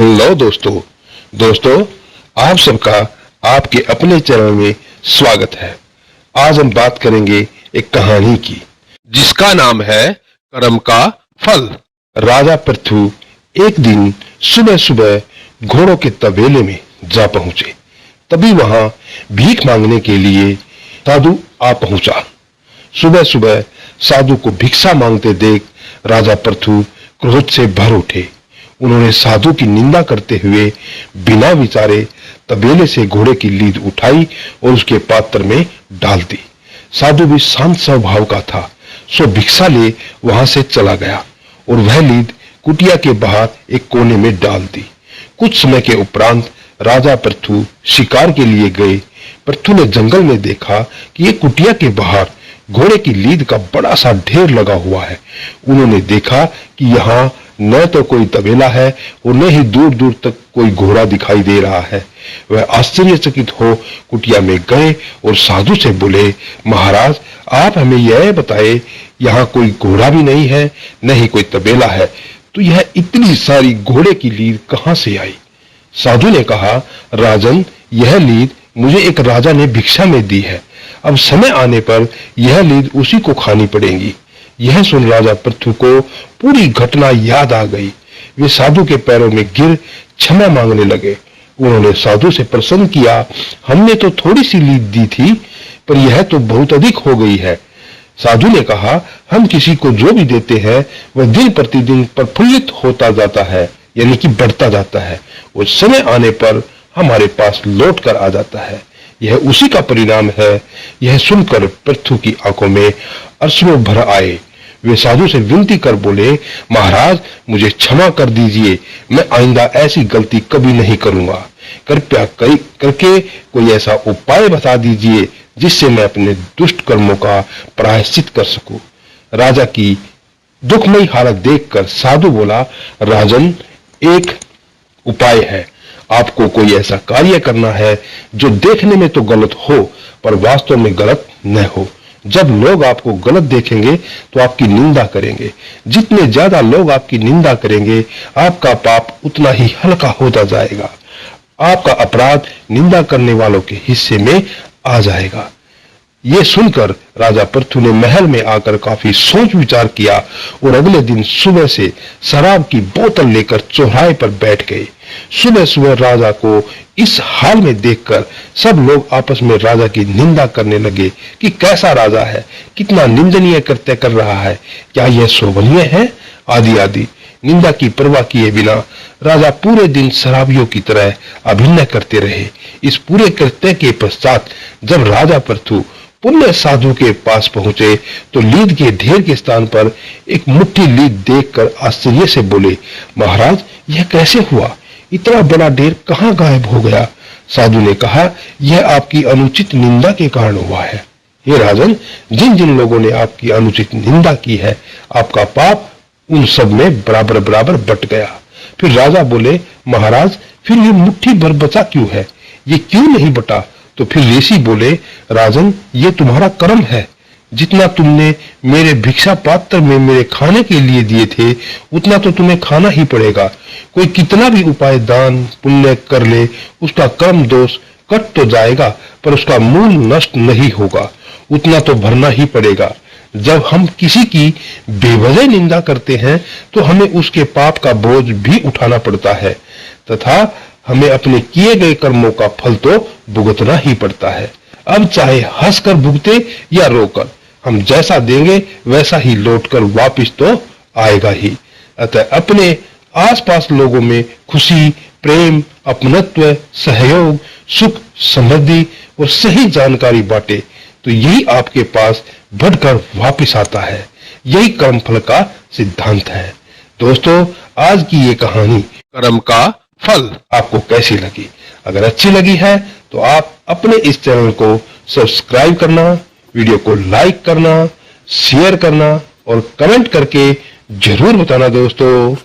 Hello दोस्तों आप सबका आपके अपने चैनल में स्वागत है। आज हम बात करेंगे एक कहानी की जिसका नाम है कर्म का फल। राजा पृथु एक दिन सुबह सुबह घोड़ों के तबेले में जा पहुंचे। तभी वहां भीख मांगने के लिए साधु आ पहुंचा। सुबह सुबह साधु को भिक्षा मांगते देख राजा पृथु क्रोध से भर उठे। उन्होंने साधु की निंदा करते हुए बिना विचारे तबेले से घोड़े की लीद उठाई और उसके पात्र में डाल दी। साधु भी शांत स्वभाव का था, सो भिक्षा ले वहां से चला गया और वह लीद कुटिया के बाहर एक कोने में डाल दी। कुछ समय के उपरांत राजा पृथु शिकार के लिए गए। पृथु ने जंगल में देखा कि एक कुटिया के बाहर घोड़े की लीद का बड़ा सा ढेर लगा हुआ है। उन्होंने देखा कि यहाँ न तो कोई तबेला है और न ही दूर दूर तक कोई घोड़ा दिखाई दे रहा है। वह आश्चर्यचकित हो कुटिया में गए और साधु से बोले, महाराज आप हमें यह बताए, यहाँ कोई घोड़ा भी नहीं है, न ही कोई तबेला है, तो यह इतनी सारी घोड़े की लीद कहां से आई? साधु ने कहा, राजन यह लीद मुझे एक राजा ने भिक्षा में दी है। अब समय आने पर यह लीद उसी को खानी पड़ेगी। यह सुन राजा पृथु को पूरी घटना याद आ गई। वे साधु के पैरों में गिर क्षमा मांगने लगे। उन्होंने साधु से प्रसन्न किया, हमने तो थोड़ी सी लीद दी थी, पर यह तो बहुत अधिक हो गई है। साधु ने कहा, हम किसी को जो भी देते हैं वह दिन प्रतिदिन प्रफुल्लित होता जाता है, यानी कि बढ़ता जाता है, और समय आने पर हमारे पास लौट कर आ जाता है। यह उसी का परिणाम है। यह सुनकर पृथु की आंखों में अश्रु भर आए। वे साधु से विनती कर बोले, महाराज मुझे क्षमा कर दीजिए, मैं आइंदा ऐसी गलती कभी नहीं करूंगा। कृपया करके कोई ऐसा उपाय बता दीजिए जिससे मैं अपने दुष्ट कर्मों का प्रायश्चित कर सकूं। राजा की दुखमयी हालत देखकर साधु बोला, राजन एक उपाय है। आपको कोई ऐसा कार्य करना है जो देखने में तो गलत हो पर वास्तव में गलत न हो। जब लोग आपको गलत देखेंगे तो आपकी निंदा करेंगे। जितने ज्यादा लोग आपकी निंदा करेंगे आपका पाप उतना ही हल्का होता जाएगा। आपका अपराध निंदा करने वालों के हिस्से में आ जाएगा। ये सुनकर राजा पृथु ने महल में आकर काफी सोच विचार किया और अगले दिन सुबह से शराब की बोतल लेकर चौराहे पर बैठ गए। सुबह सुबह राजा को इस हाल में देखकर सब लोग आपस में राजा की निंदा करने लगे कि कैसा राजा है, कितना निंदनीय कृत्य कर रहा है, क्या यह शोभनीय है, आदि आदि। निंदा की परवाह किए बिना राजा पूरे दिन शराबियों की तरह अभिनय करते रहे। इस पूरे कृत्य के पश्चात जब राजा पृथु पुण्य साधु के पास पहुंचे तो लीद के ढेर के स्थान पर एक मुट्ठी लीद देखकर आश्चर्य से बोले, महाराज यह कैसे हुआ? इतना बड़ा ढेर कहां गायब हो गया? साधु ने कहा, यह आपकी अनुचित निंदा के कारण हुआ है। हे राजन, जिन जिन लोगों ने आपकी अनुचित निंदा की है आपका पाप उन सब में बराबर बराबर बट गया। फिर राजा बोले, महाराज फिर ये मुट्ठी भर बचा क्यों है? ये क्यों नहीं बटा? तो फिर ऋषि बोले, राजन ये तुम्हारा कर्म है। जितना तुमने मेरे भिक्षा पात्र में मेरे खाने के लिए दिए थे उतना तो तुम्हें खाना ही पड़ेगा। कोई कितना भी उपाय दान पुण्य कर ले उसका कर्म दोष कट तो जाएगा पर उसका मूल नष्ट नहीं होगा। उतना तो भरना ही पड़ेगा। जब हम किसी की बेवजह निंदा करते हैं तो हमें उसके पाप का बोझ भी उठाना पड़ता है तथा हमें अपने किए गए कर्मों का फल तो भुगतना ही पड़ता है। अब चाहे हंसकर भुगते या रोकर, हम जैसा देंगे वैसा ही लौटकर वापस तो आएगा ही। अतः अपने आसपास लोगों में खुशी, प्रेम, अपनत्व, सहयोग, सुख, समृद्धि और सही जानकारी बांटे तो यही आपके पास बढ़कर वापस आता है। यही कर्मफल का सिद्धांत है। दोस्तों, आज की ये कहानी कर्म का फल आपको कैसी लगी? अगर अच्छी लगी है तो आप अपने इस चैनल को सब्सक्राइब करना, वीडियो को लाइक करना, शेयर करना और कमेंट करके जरूर बताना दोस्तों।